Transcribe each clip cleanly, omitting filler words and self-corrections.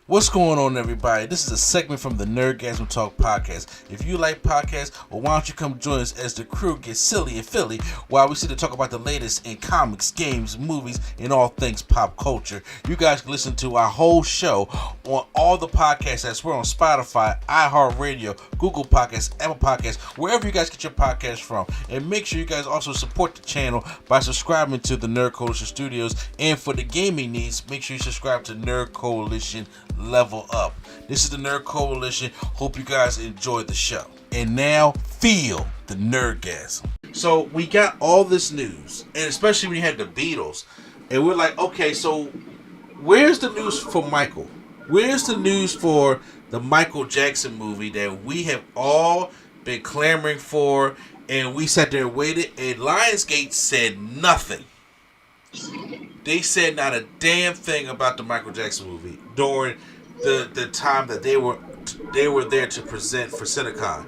What's going on, everybody? This is a segment from the Nerdgasm Talk podcast. If you like podcasts, well, why don't you come join us as the crew gets silly and Philly while we sit to talk about the latest in comics, games, movies, and all things pop culture. You guys can listen to our whole show on all the podcasts apps. We're on Spotify, iHeartRadio, Google Podcasts, Apple Podcasts, wherever you guys get your podcasts from. And make sure you guys also support the channel by subscribing to the Nerd Coalition Studios. And for the gaming needs, make sure you subscribe to Nerd Coalition Level Up. This is the Nerd Coalition. Hope you guys enjoyed the show. And now, feel the Nerdgasm. So we got all this news, and especially when you had the Beatles, and we're like, okay, so where's the news for Michael? Where's the news for the Michael Jackson movie that we have all been clamoring for, and we sat there and waited, and Lionsgate said nothing. They said not a damn thing about the Michael Jackson movie during the time that they were there to present for Cinecon.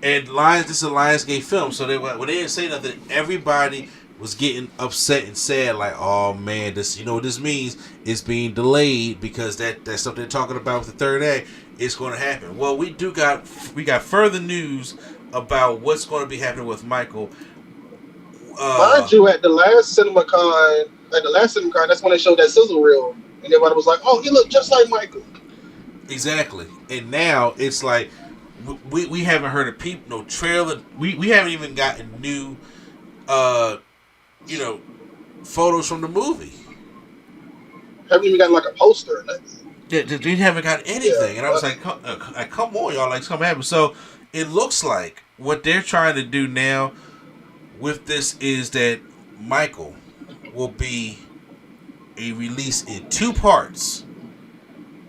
And this is a Lionsgate film, so when they didn't say nothing, everybody was getting upset and sad, like, oh man, this, you know what this means? It's being delayed because that stuff they're talking about with the third act is going to happen. Well, we got further news about what's going to be happening with Michael. Mind you, at the last CinemaCon, that's when they showed that sizzle reel, and everybody was like, "Oh, he looked just like Michael." Exactly, and now it's like we haven't heard a no trailer. We haven't even gotten new, photos from the movie. Haven't even got like a poster or nothing. They haven't got anything, and I was like, "Come on, y'all! Like, something happened." So it looks like what they're trying to do now with this is that Michael will be a release in two parts,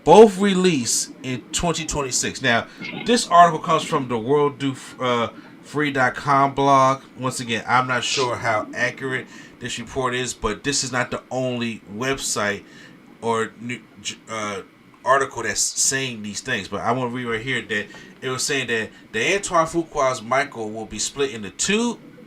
both released in 2026. Now, this article comes from the worlddofree.com blog. Once again, I'm not sure how accurate this report is, but this is not the only website or article that's saying these things. But I want to read right here that it was saying that the Antoine Fuqua's Michael will be split into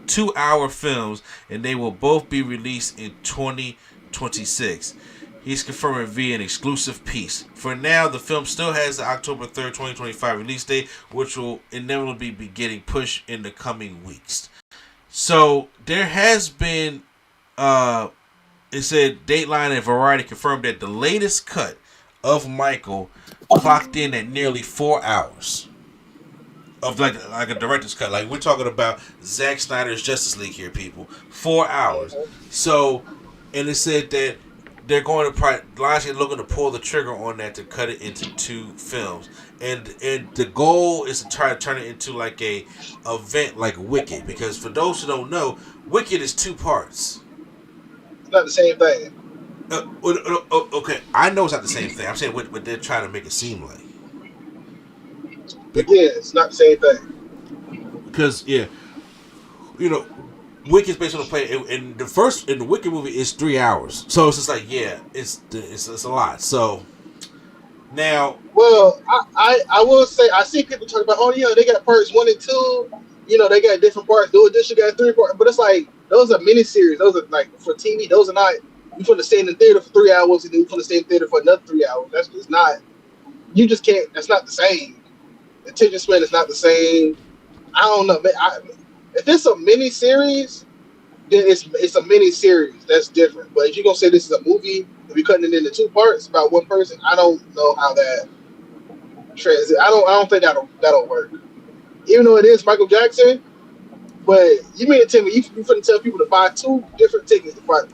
two-hour films, and they will both be released in 2026. He's confirming via an exclusive piece. For now, the film still has the October 3rd, 2025 release date, which will inevitably be getting pushed in the coming weeks. So there has been, it said Dateline and Variety confirmed that the latest cut of Michael clocked in at nearly 4 hours. Of like a director's cut. Like, we're talking about Zack Snyder's Justice League here, people. 4 hours. So, and it said that they're going to Lionsgate looking to pull the trigger on that to cut it into two films. And the goal is to try to turn it into like a event like Wicked. Because for those who don't know, Wicked is two parts. It's not the same thing. Okay, I know it's not the same thing. I'm saying what they're trying to make it seem like. But yeah, it's not the same thing. Because Wicked's based on the play, and the Wicked movie is 3 hours, so it's just like, yeah, it's a lot. So now, well, I will say I see people talk about, oh yeah, they got parts 1 and 2. They got different parts. Do Edition got 3 parts, but it's like those are miniseries. Those are like for TV. Those are not. You want to stay in the theater for 3 hours, and then you want to stay in the theater for another 3 hours. That's just not. You just can't. That's not the same. The attention span is not the same. I don't know, man. If it's a mini series, then it's a mini series. That's different. But if you're gonna say this is a movie, if you're cutting it into 2 parts about one person, I don't know how that transit. I don't think that'll work. Even though it is Michael Jackson, but you mean to tell me you couldn't tell people to buy 2 different tickets to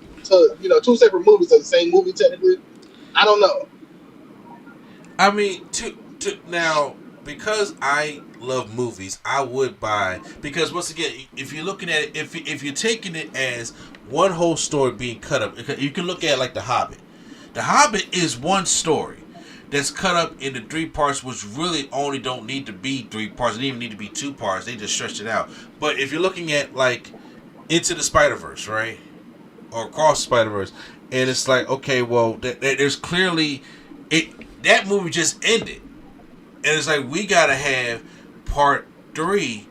2 separate movies of the same movie technically? I don't know. I mean, now, because I love movies, I would buy, because once again, if you're looking at it, if you're taking it as one whole story being cut up, you can look at it like The Hobbit. The Hobbit is one story that's cut up into 3 parts, which really only don't need to be 3 parts. They don't even need to be 2 parts. They just stretched it out. But if you're looking at like Into the Spider-Verse, right, or Across the Spider-Verse, and it's like, okay, well, there's clearly that movie just ended. And it's like, we gotta have part 3,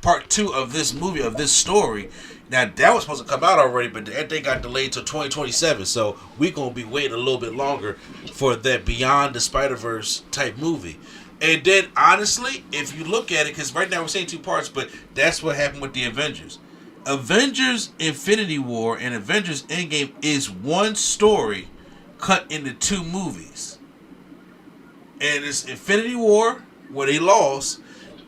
part 2 of this movie, of this story, Now that was supposed to come out already, but that thing got delayed till 2027. So we gonna be waiting a little bit longer for that Beyond the Spider Verse type movie. And then honestly, if you look at it, because right now we're saying two parts, but that's what happened with the Avengers. Avengers Infinity War and Avengers Endgame is one story cut into two movies. And it's Infinity War where they lost,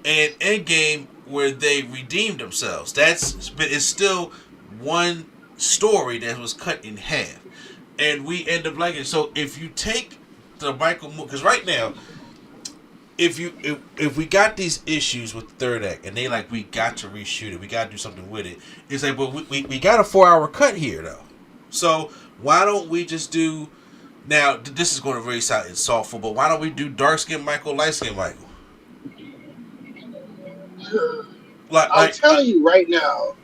and Endgame where they redeemed themselves. But it's still one story that was cut in half, and we end up liking it. So if you take the Michael, because right now, if we got these issues with the third act, and they like we got to reshoot it, we got to do something with it. It's like, but we got a 4-hour cut here though. So why don't we just do? Now this is going to really sound insultful, but why don't we do dark skin Michael, light skin Michael? I'm telling you right now,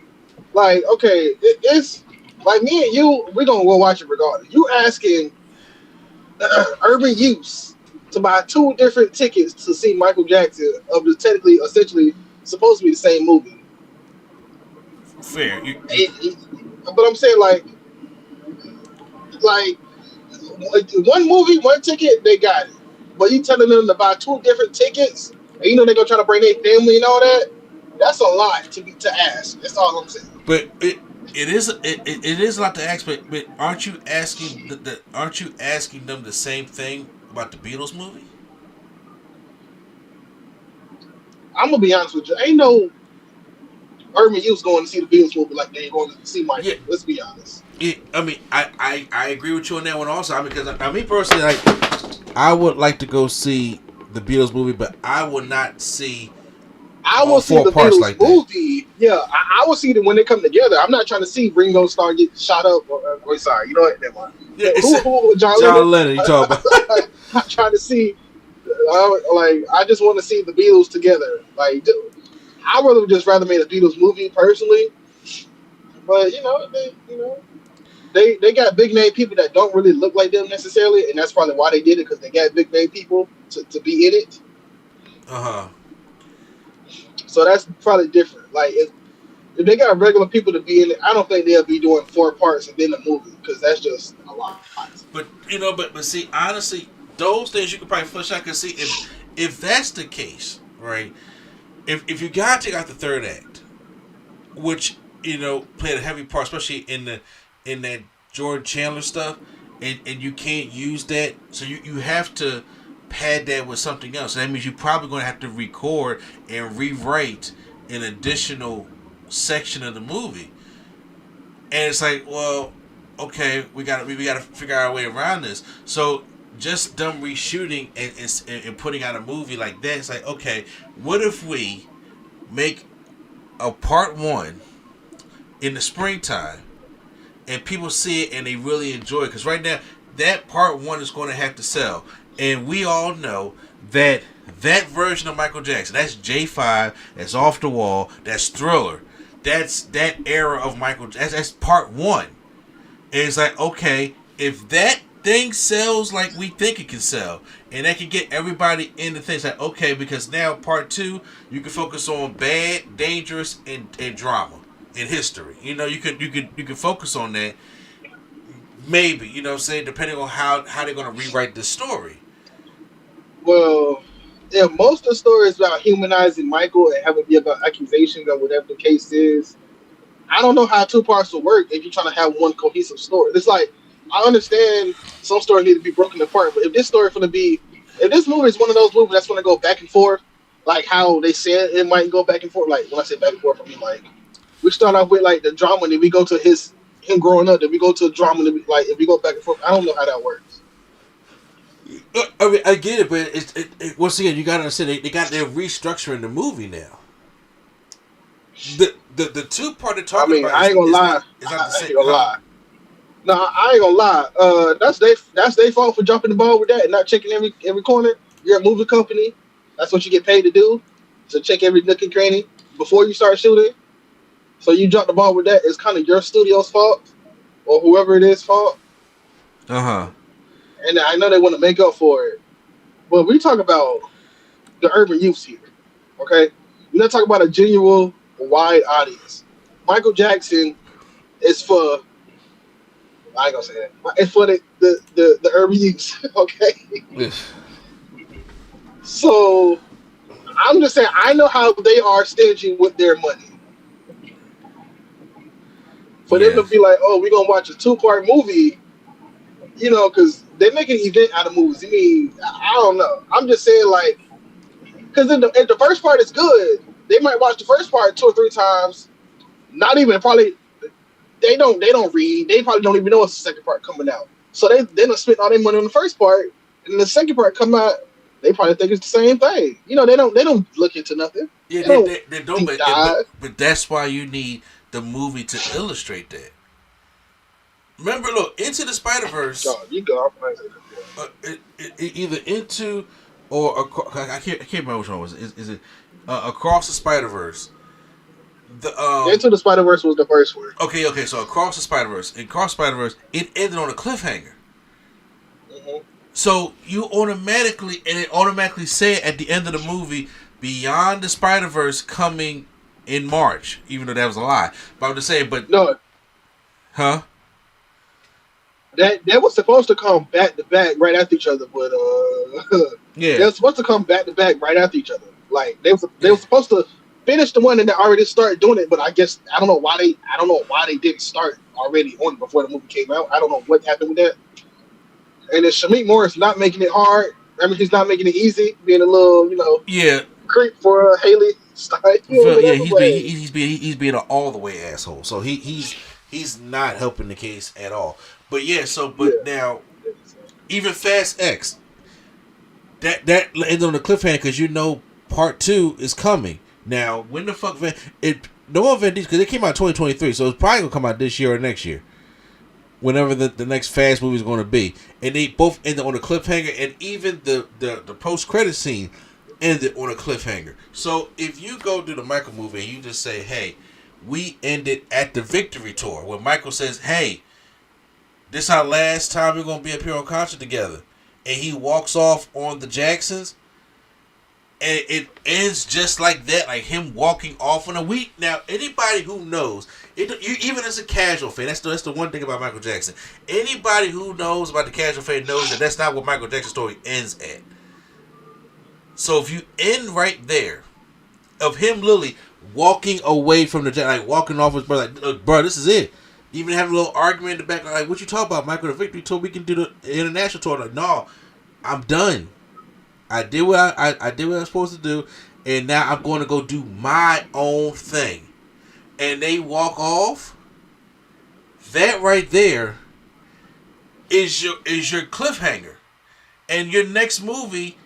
like, okay, it's like me and you, we're gonna go watch it regardless. You asking Urban Youth to buy 2 different tickets to see Michael Jackson of the technically, essentially, supposed to be the same movie. Fair. But I'm saying, like one movie, one ticket, they got it. But you telling them to buy 2 different tickets, and you know they're gonna try to bring their family and all that. That's a lot to ask. That's all I'm saying. But it is a lot to ask. But aren't you asking them the same thing about the Beatles movie? I'm gonna be honest with you. Ain't no Urban Youth going to see the Beatles movie like they going to see Michael. Yeah. Let's be honest. I agree with you on that one also. Because me personally, like, I would like to go see the Beatles movie, but I would not see. I will see the Beatles like movie. Yeah, I will see them when they come together. I'm not trying to see Ringo Starr get shot up. Sorry, you know what? Never mind. Yeah, who John Lennon? You talking about? I'm not trying to see. I just want to see the Beatles together. Like, I would just rather made a Beatles movie personally. But they got big name people that don't really look like them necessarily, and that's probably why they did it, because they got big name people to be in it. So that's probably different. Like, if they got regular people to be in it, I don't think they'll be doing 4 parts and then a movie, because that's just a lot. But but see, honestly, those things you could probably flesh out. Cause see, if that's the case, right? If you gotta take out the third act, which played a heavy part, especially in that Jordan Chandler stuff, and you can't use that, so you have to pad that with something else. And that means you're probably going to have to record and rewrite an additional section of the movie. And it's like, well, okay, we got to figure out a way around this. So just them reshooting and putting out a movie like that, it's like, okay, what if we make a part 1 in the springtime and people see it and they really enjoy it? Because right now, that part 1 is going to have to sell. And we all know that version of Michael Jackson, that's J5, that's Off the Wall, that's Thriller, that's that era of Michael Jackson, that's part 1. And it's like, okay, if that thing sells like we think it can sell, and that can get everybody into things, like, okay, because now part 2, you can focus on bad, dangerous, and drama and history. You can focus on that. Maybe, what I'm saying, depending on how they're going to rewrite the story. Well, yeah, most of the story is about humanizing Michael and having it be about accusations or whatever the case is. I don't know how 2 parts will work if you're trying to have one cohesive story. It's like, I understand some stories need to be broken apart, but if this movie is one of those movies that's going to go back and forth, like how they said it might go back and forth, like when I say back and forth, I mean like we start off with like the drama, and then we go to him growing up, then we go to the drama, and like if we go back and forth, I don't know how that works. I mean, I get it, but it once again, you got to understand they're restructuring the movie now. The 2 part they're talking about. I ain't gonna lie. I ain't gonna lie. No, I ain't gonna lie. That's their fault for jumping the ball with that and not checking every corner. You're a movie company. That's what you get paid to do. To check every nook and cranny before you start shooting. So you drop the ball with that. It's kind of your studio's fault or whoever it is fault. And I know they want to make up for it. But we talk about the urban youth here, okay? We're not talking about a genuine, wide audience. Michael Jackson is for. I ain't gonna say that. It's for the urban youth. Okay. Yes. So I'm just saying, I know how they are stingy with their money. For them to Yes. be like, oh, we're gonna watch a 2-part movie, because they make an event out of movies. I mean, I don't know. I'm just saying, like, because if the first part is good, they might watch the first part 2 or 3 times. Not even probably they don't read. They probably don't even know it's the second part coming out. So they don't spend all their money on the first part, and the second part come out. They probably think it's the same thing. They don't look into nothing. Yeah, They don't they don't, deep dive. but that's why you need the movie to illustrate that. Remember, look, Into the Spider Verse, God, you go. either Into or I can't remember which one it was. Is it Across the Spider Verse? The Into the Spider Verse was the first one. okay, so Across the Spider Verse, it ended on a cliffhanger. Mm-hmm. So it automatically said at the end of the movie, Beyond the Spider Verse coming in March, even though that was a lie. But I'm just saying, No, huh? that was supposed to come back to back right after each other, but they Yeah, were supposed to come back to back right after each other. Like they were supposed to finish the one and they already started doing it, but I guess I don't know why they didn't start already on it before the movie came out. I don't know what happened with that. And then Shamik Morris not making it hard. I mean, he's not making it easy, being a little, yeah. creep for Haley Stein or Yeah, whatever. But he's being an all the way asshole. So he's not helping the case at all. But yeah, but yeah, now even Fast X that ends on a cliffhanger because part 2 is coming. Now when the fuck no more Van Diesel because it came out in 2023, so it's probably gonna come out this year or next year. Whenever the next Fast movie is going to be, and they both ended on a cliffhanger, and even the post credit scene ended on a cliffhanger. So if you go to the Michael movie and you just say, "Hey, we ended at the Victory Tour," where Michael says, "Hey, this our last time we're gonna be up here on concert together," and he walks off on the Jacksons, and it ends just like that, like him walking off on a week. Now, anybody who knows, even as a casual fan, that's the one thing about Michael Jackson. Anybody who knows about the casual fan knows that that's not what Michael Jackson's story ends at. So if you end right there, of him literally walking away from the like walking off his brother, like, look, bro, this is it. Even having a little argument in the back, like, what you talking about, Michael? The Victory Tour, we can do the international tour. Like, no, I'm done. I did what I did what I was supposed to do, and now I'm going to go do my own thing. And they walk off. That right there is your cliffhanger, and your next movie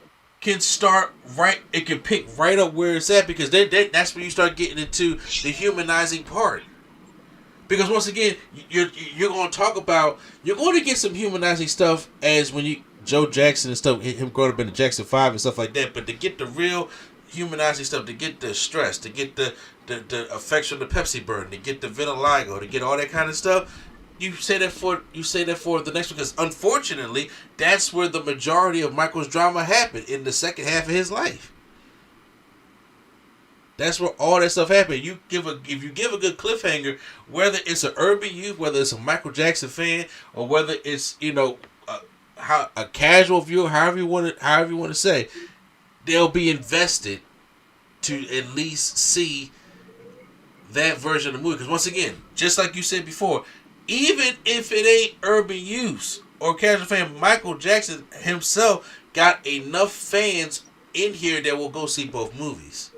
can start right. It can pick right up where it's at because that's when you start getting into the humanizing part. Because once again, you're going to get some humanizing stuff as when you Joe Jackson and stuff, him growing up in the Jackson 5 and stuff like that. But to get the real humanizing stuff, to get the stress, to get the effects from the Pepsi burn, to get the vitiligo, to get all that kind of stuff, you say that for the next one because unfortunately, that's where the majority of Michael's drama happened in the second half of his life. That's where all that stuff happened. If you give a good cliffhanger, whether it's an urban youth, whether it's a Michael Jackson fan, or whether it's a casual viewer, however you want to say, they'll be invested to at least see that version of the movie. Because once again, just like you said before, even if it ain't urban youth or casual fan, Michael Jackson himself got enough fans in here that will go see both movies.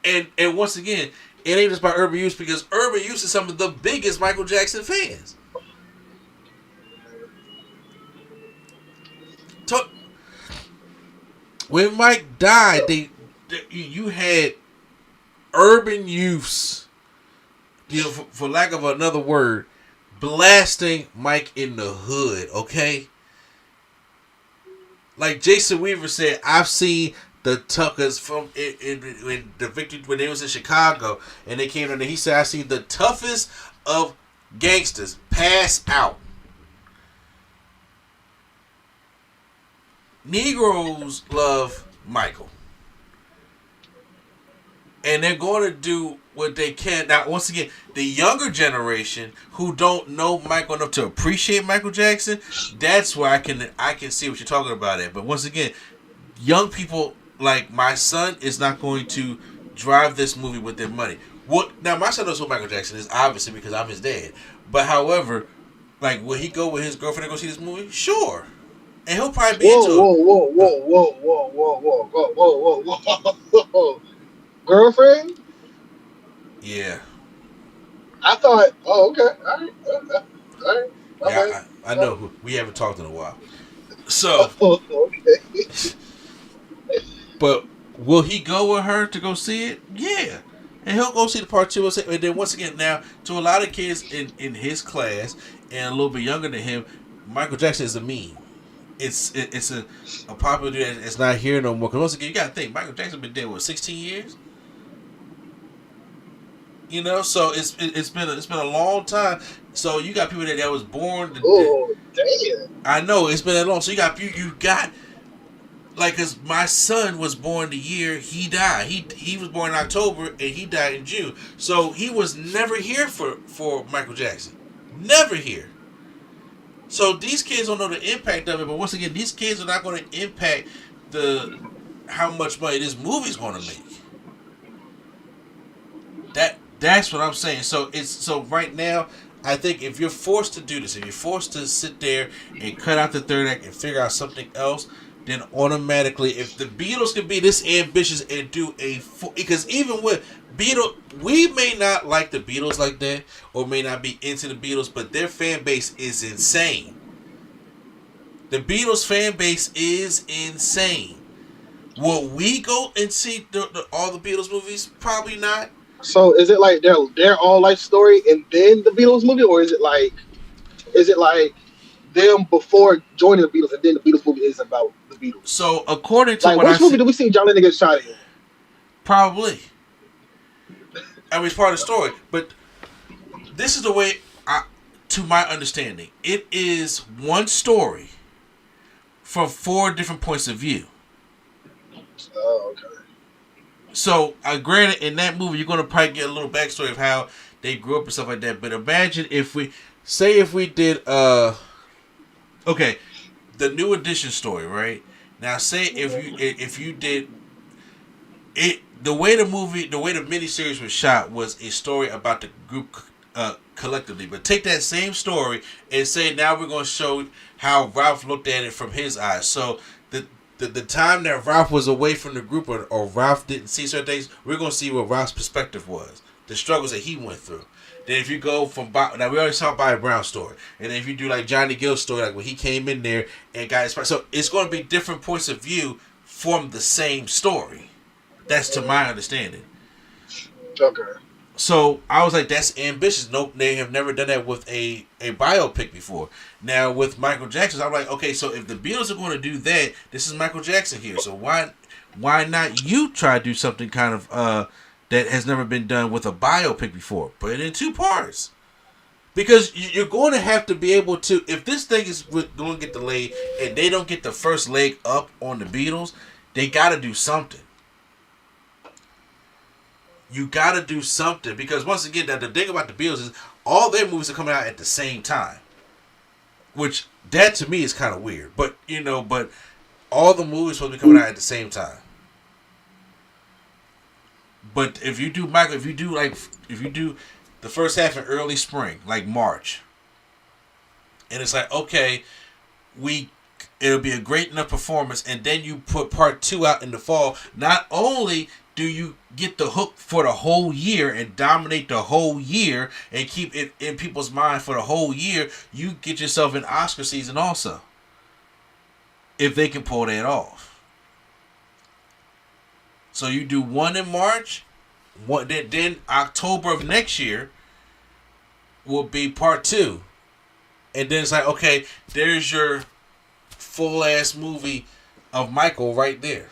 And once again, it ain't just about urban youth because urban youth is some of the biggest Michael Jackson fans. When Mike died, you had urban youths, for lack of another word, blasting Mike in the hood. Okay, like Jason Weaver said, I've seen the Tuckers from in the Victory when they was in Chicago and they came in there. He said, I seen the toughest of gangsters pass out. Negroes love Michael. And they're going to do what they can. Now, once again, the younger generation who don't know Michael enough to appreciate Michael Jackson, that's where I can see what you're talking about it. But once again, young people like my son is not going to drive this movie with their money. What now? My son knows who Michael Jackson is, obviously, because I'm his dad. But however, like, will he go with his girlfriend to go see this movie? Sure, and he'll probably be into it. Whoa. Girlfriend? Yeah. I thought, oh, okay. All right. Yeah, I know. We haven't talked in a while. So, okay. But will he go with her to go see it? Yeah. And he'll go see the part 2. And then once again, now, to a lot of kids in his class and a little bit younger than him, Michael Jackson is a meme. It's a popular dude that's not here no more. Because once again, you got to think, Michael Jackson been dead, 16 years? You know, so it's been a long time. So you got people that was born. Damn! I know it's been that long. So you got like, cause my son was born the year he died. He was born in October and he died in June. So he was never here for Michael Jackson, never here. So these kids don't know the impact of it. But once again, these kids are not going to impact how much money this movie's going to make. That's what I'm saying. So right now, I think if you're forced to do this, if you're forced to sit there and cut out the third act and figure out something else, then automatically, if the Beatles can be this ambitious and do because even with Beatles, we may not like the Beatles like that, or may not be into the Beatles, but their fan base is insane. The Beatles fan base is insane. Will we go and see all the Beatles movies? Probably not. So is it like their all life story and then the Beatles movie, or is it like them before joining the Beatles and then the Beatles movie is about the Beatles? So according to like, which movie do we see John Lennon get shot in? Probably. I mean, it's part of the story, but this is the way, to my understanding, it is one story from 4 different points of view. Oh, okay. So, granted, in that movie, you're going to probably get a little backstory of how they grew up and stuff like that. But imagine if we did, okay, the New Edition story, right? Now, say if you did it, the way the miniseries was shot was a story about the group collectively. But take that same story and say now we're going to show how Ralph looked at it from his eyes. So the time that Ralph was away from the group or Ralph didn't see certain things, we're going to see what Ralph's perspective was. The struggles that he went through. Then if you go from now we already saw Bobby Brown's story. And then if you do like Johnny Gill's story, like when he came in there and got inspired. So it's going to be different points of view from the same story. That's to my understanding. Okay. So I was like, that's ambitious. Nope, they have never done that with a biopic before. Now with Michael Jackson, I'm like, okay, so if the Beatles are going to do that, this is Michael Jackson here. So why not you try to do something kind of that has never been done with a biopic before? Put it in 2 parts. Because you're going to have to be able to, if this thing is going to get delayed and they don't get the first leg up on the Beatles, they got to do something. You got to do something. Because once again, the thing about the Beatles is all their movies are coming out at the same time. Which, that to me is kind of weird. But, but all the movies are supposed to be coming out at the same time. But if you do the first half in early spring, like March, and it's like, okay, it'll be a great enough performance, and then you put part 2 out in the fall, not only do you get the hook for the whole year and dominate the whole year and keep it in people's mind for the whole year, you get yourself an Oscar season also. If they can pull that off. So you do 1 in March, then October of next year will be part 2. And then it's like, okay, there's your full ass movie of Michael right there.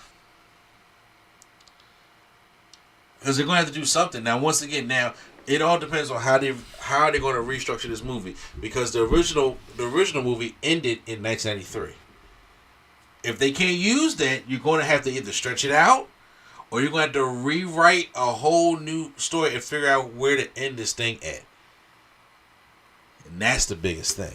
Because they're going to have to do something. Now, once again, it all depends on how they're going to restructure this movie. Because the original movie ended in 1993. If they can't use that, you're going to have to either stretch it out, or you're going to have to rewrite a whole new story and figure out where to end this thing at. And that's the biggest thing.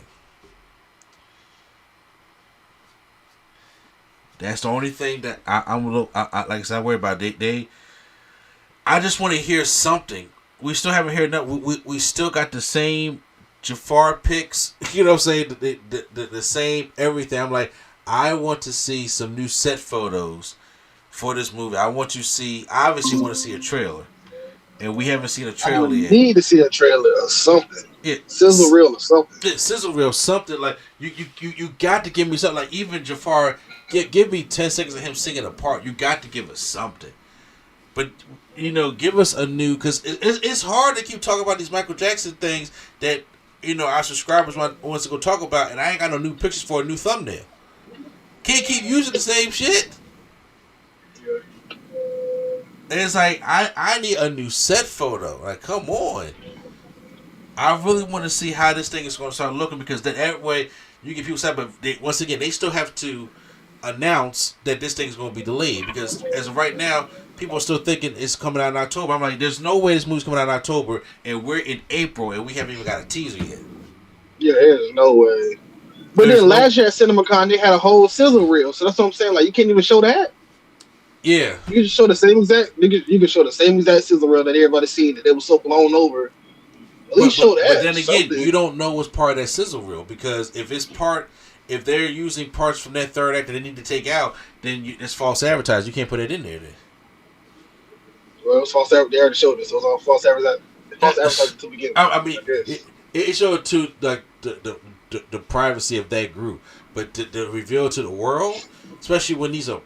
That's the only thing that I'm a little, like I said, I worry about. I just want to hear something. We still haven't heard nothing. We still got the same Jafar picks. You know what I'm saying? The same everything. I'm like, I want to see some new set photos for this movie. I want to see, obviously want to see a trailer. And we haven't seen a trailer yet. Need to see a trailer or something. It, sizzle reel or something. Sizzle reel, something like you got to give me something. Like even Jafar, give me 10 seconds of him singing a part. You got to give us something. But give us a new, because it's hard to keep talking about these Michael Jackson things that our subscribers wants to go talk about, and I ain't got no new pictures for a new thumbnail. Can't keep using the same shit. And it's like, I need a new set photo. Like, come on. I really want to see how this thing is going to start looking, because that way you get people excited. But once again, they still have to announce that this thing is going to be delayed, because as of right now, people are still thinking it's coming out in October. I'm like, there's no way this movie's coming out in October, and we're in April, and we haven't even got a teaser yet. Yeah, there's no way. But then last year at CinemaCon, they had a whole sizzle reel. So that's what I'm saying. Like, you can't even show that. Yeah, you can show the same exact. You can show the same exact sizzle reel that everybody seen that it was so blown over. At least show that. But then again, you don't know what's part of that sizzle reel, because if they're using parts from that third act that they need to take out, then it's false advertising. You can't put it in there. Then. Well, it was false advertising. They already showed it, so it was all false advertising. False advertising to begin with. I mean, it showed to like the privacy of that group, but to reveal to the world, especially when these are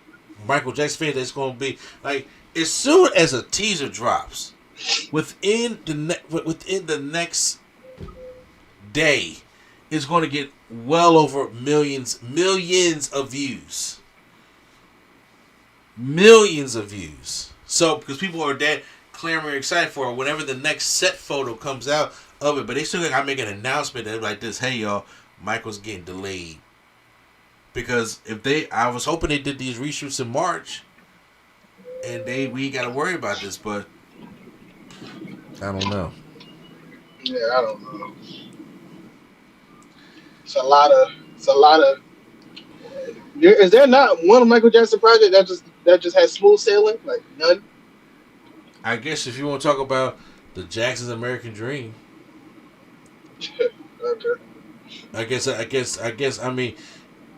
Michael Jackson fans, that's going to be like, as soon as a teaser drops, within the next day, it's going to get well over millions of views. Millions of views. So, because people are that clamoring excited for it, whenever the next set photo comes out of it, but they still got to make an announcement that like this, hey y'all, Michael's getting delayed. Because I was hoping they did these reshoots in March, and we got to worry about this, but I don't know. Yeah, I don't know. It's a lot of. Is there not one Michael Jackson project that just has smooth sailing? Like none. I guess if you want to talk about the Jackson's American Dream. Okay. I guess. I mean,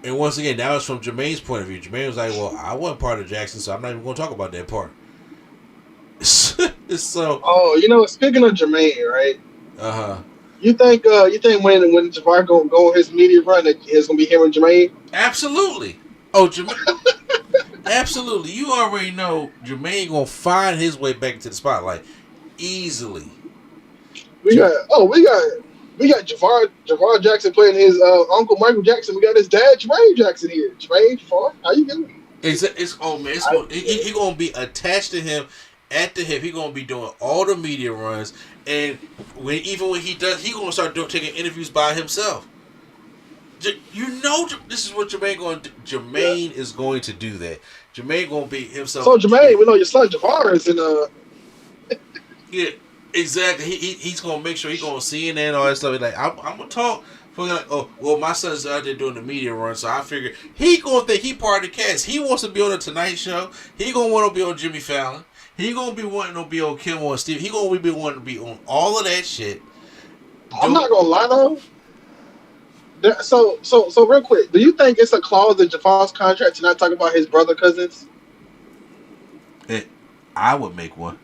and once again, that was from Jermaine's point of view. Jermaine was like, "Well, I wasn't part of Jackson, so I'm not even going to talk about that part." So. Oh, speaking of Jermaine, right? You think when Jafar go on his media run, that it's gonna be him and Jermaine? Absolutely. Oh, Jermaine. Absolutely. You already know Jermaine gonna find his way back into the spotlight easily. We got Jafar Jackson playing his uncle Michael Jackson. We got his dad Jermaine Jackson here. Jermaine, Jafar, how you doing? He gonna be attached to him at the hip. He gonna be doing all the media runs, and when he does, he gonna start taking interviews by himself. This is what Jermaine going to do. Jermaine is going to do that. Jermaine gonna be himself. So Jermaine, we know your son Jafar is in Yeah, exactly. He's gonna make sure he gonna CNN and all that stuff. He's like, I'm gonna talk. Like, oh, well, my son's out there doing the media run, so I figure he gonna think he part of the cast. He wants to be on the Tonight Show. He gonna want to be on Jimmy Fallon. He gonna be wanting to be on Kimmel and Steve. He gonna be wanting to be on all of that shit. I'm not gonna lie though. So real quick, do you think it's a clause in Jafar's contract to not talk about his brother cousins? I would make one.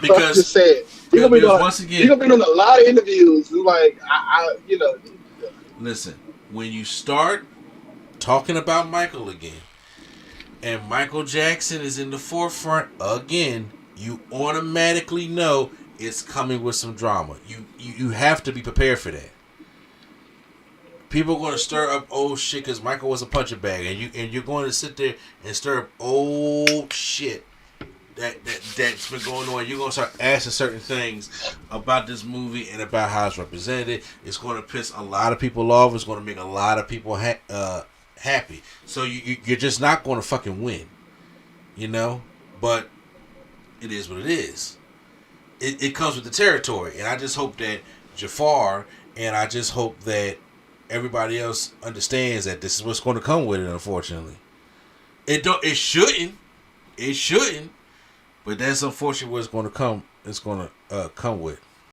Because I'm just saying, he's gonna be doing a lot of interviews. Like Listen, when you start talking about Michael again, and Michael Jackson is in the forefront again, you automatically know it's coming with some drama. You have to be prepared for that. People are going to stir up old shit because Michael was a punching bag, and you're going to sit there and stir up old shit that's been going on. You're gonna start asking certain things about this movie and about how it's represented. It's gonna piss a lot of people off. It's gonna make a lot of people happy. So you're just not gonna fucking win, you know. But it is what it is. It comes with the territory, and I just hope that Jafar and I just hope that everybody else understands that this is what's going to come with it. Unfortunately, it shouldn't, but that's unfortunately what it's going to come. It's going to come with.